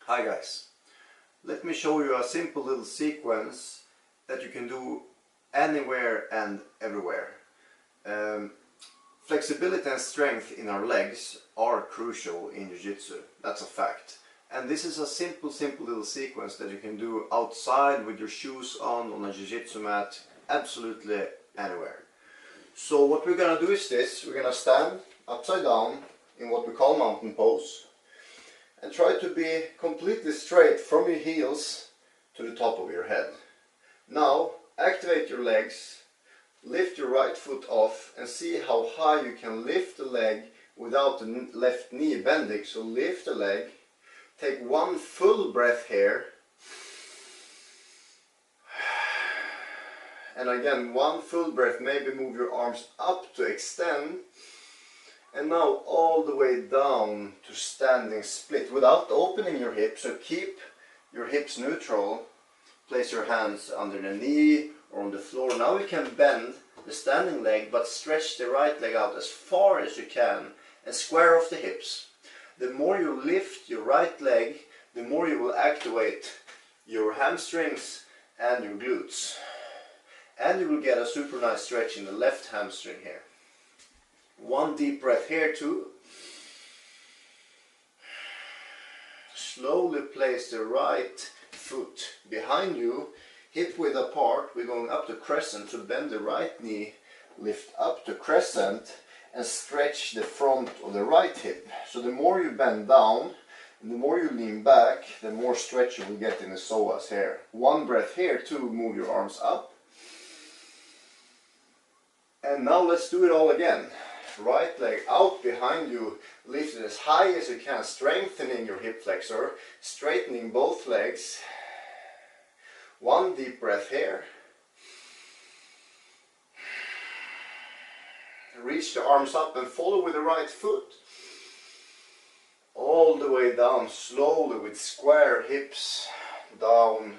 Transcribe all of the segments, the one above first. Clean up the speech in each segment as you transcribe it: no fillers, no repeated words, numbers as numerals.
Hi guys, let me show you a simple little sequence that you can do anywhere and everywhere. Flexibility and strength in our legs are crucial in Jiu Jitsu, that's a fact. And this is a simple little sequence that you can do outside with your shoes on a Jiu Jitsu mat, absolutely anywhere. So what we're gonna do is this: we're gonna stand upside down in what we call mountain pose. And try to be completely straight from your heels to the top of your head. Now activate your legs, lift your right foot off and see how high you can lift the leg without the left knee bending. So lift the leg, take one full breath here, and again one full breath. Maybe move your arms up to extend. And now all the way down to standing split without opening your hips. So keep your hips neutral. Place your hands under the knee or on the floor. Now you can bend the standing leg but stretch the right leg out as far as you can and square off the hips. The more you lift your right leg, the more you will activate your hamstrings and your glutes. And you will get a super nice stretch in the left hamstring here. One deep breath here too. Slowly place the right foot behind you, hip width apart. We're going up to crescent, so bend the right knee, lift up to crescent and stretch the front of the right hip. So the more you bend down and the more you lean back, the more stretch you will get in the psoas here. One breath here too, move your arms up. And now let's do it all again. Right leg out behind you, lift it as high as you can, strengthening your hip flexor, straightening both legs. One deep breath here. Reach the arms up and follow with the right foot. All the way down slowly with square hips, down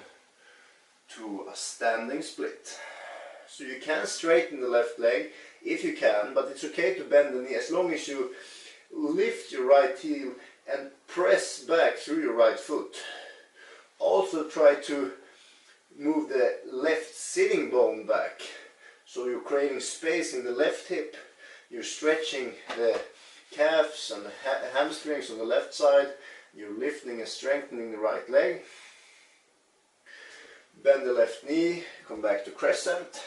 to a standing split. So you can straighten the left leg if you can, but it's okay to bend the knee as long as you lift your right heel and press back through your right foot. Also try to move the left sitting bone back, so you're creating space in the left hip. You're stretching the calves and the hamstrings on the left side. You're lifting and strengthening the right leg. Bend the left knee, come back to crescent.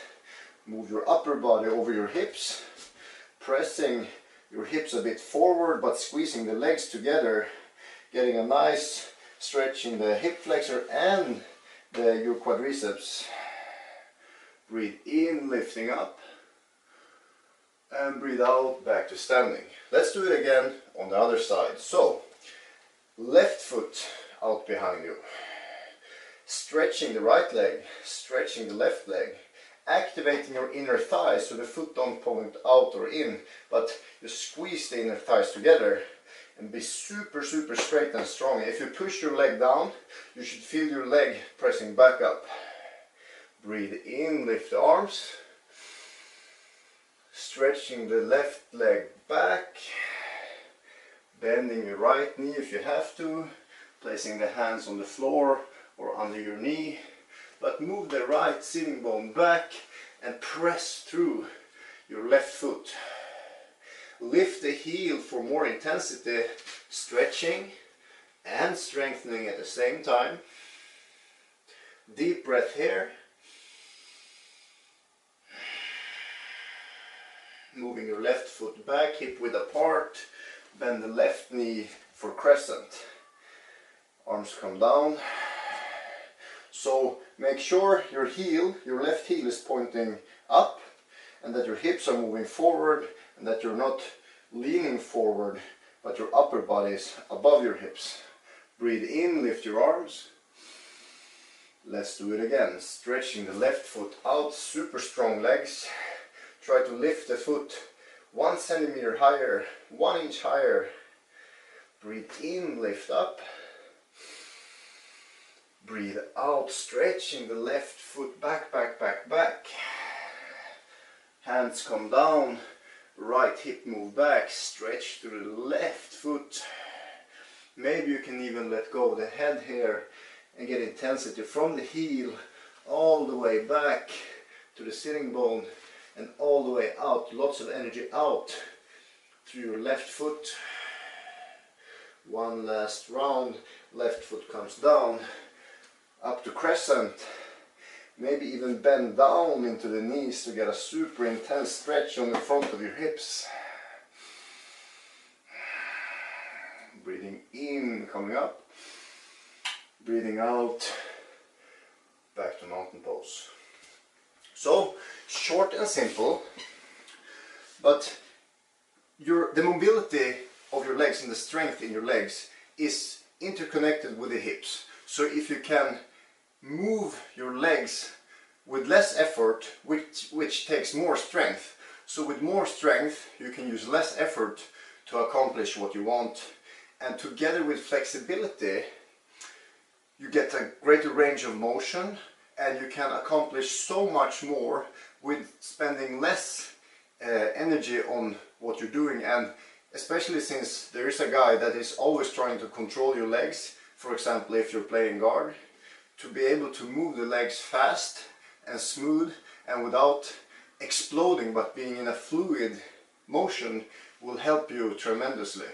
Move your upper body over your hips, pressing your hips a bit forward but squeezing the legs together, getting a nice stretch in the hip flexor and your quadriceps. Breathe in, lifting up, and breathe out, back to standing. Let's do it again on the other side. So, left foot out behind you, stretching the right leg, stretching the left leg, activating your inner thighs so the foot don't point out or in, but you squeeze the inner thighs together and be super straight and strong. If you push your leg down, you should feel your leg pressing back up. Breathe in, lift the arms, stretching the left leg back, bending your right knee if you have to, placing the hands on the floor or under your knee. But move the right sitting bone back and press through your left foot. Lift the heel for more intensity, stretching and strengthening at the same time. Deep breath here. Moving your left foot back, hip width apart. Bend the left knee for crescent. Arms come down. So make sure your heel, your left heel is pointing up and that your hips are moving forward and that you're not leaning forward but your upper body is above your hips. Breathe in, lift your arms. Let's do it again. Stretching the left foot out, super strong legs. Try to lift the foot 1 centimeter higher, 1 inch higher. Breathe in, lift up. Breathe out, stretching the left foot back. Hands come down, right hip move back, stretch to the left foot. Maybe you can even let go of the head here and get intensity from the heel all the way back to the sitting bone and all the way out. Lots of energy out through your left foot. One last round. Left foot comes down up to crescent. Maybe even bend down into the knees to get a super intense stretch on the front of your hips. Breathing in, coming up. Breathing out, back to mountain pose. So, short and simple, but the mobility of your legs and the strength in your legs is interconnected with the hips. So if you can move your legs with less effort, which takes more strength, so with more strength you can use less effort to accomplish what you want, and together with flexibility you get a greater range of motion and you can accomplish so much more with spending less energy on what you're doing. And especially since there is a guy that is always trying to control your legs, for example if you're playing guard, to be able to move the legs fast and smooth and without exploding but being in a fluid motion will help you tremendously.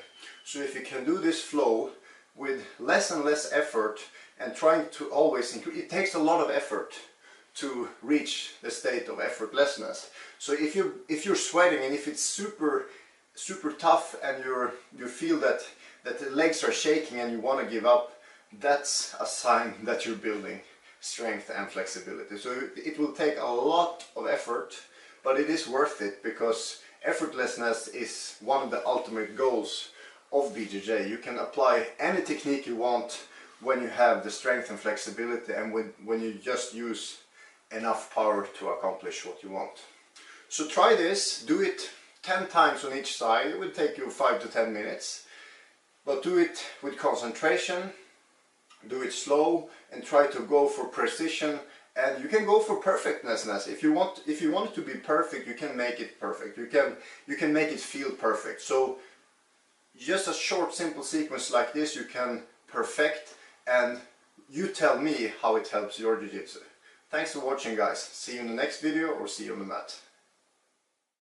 So if you can do this flow with less and less effort and trying to always increase, it takes a lot of effort to reach the state of effortlessness. So if you're sweating and if it's super tough and you feel that the legs are shaking and you want to give up, that's a sign that you're building strength and flexibility. So it will take a lot of effort, but it is worth it, because effortlessness is one of the ultimate goals of BJJ. You can apply any technique you want when you have the strength and flexibility and when you just use enough power to accomplish what you want. So try this, do it 10 times on each side. It will take you 5 to 10 minutes, but do it with concentration, do it slow, and try to go for precision. And you can go for perfectness. If you want it to be perfect, you can make it perfect. You can make it feel perfect. So just a short simple sequence like this you can perfect, and you tell me how it helps your jiu-jitsu. Thanks for watching, guys. See you in the next video, or see you on the mat.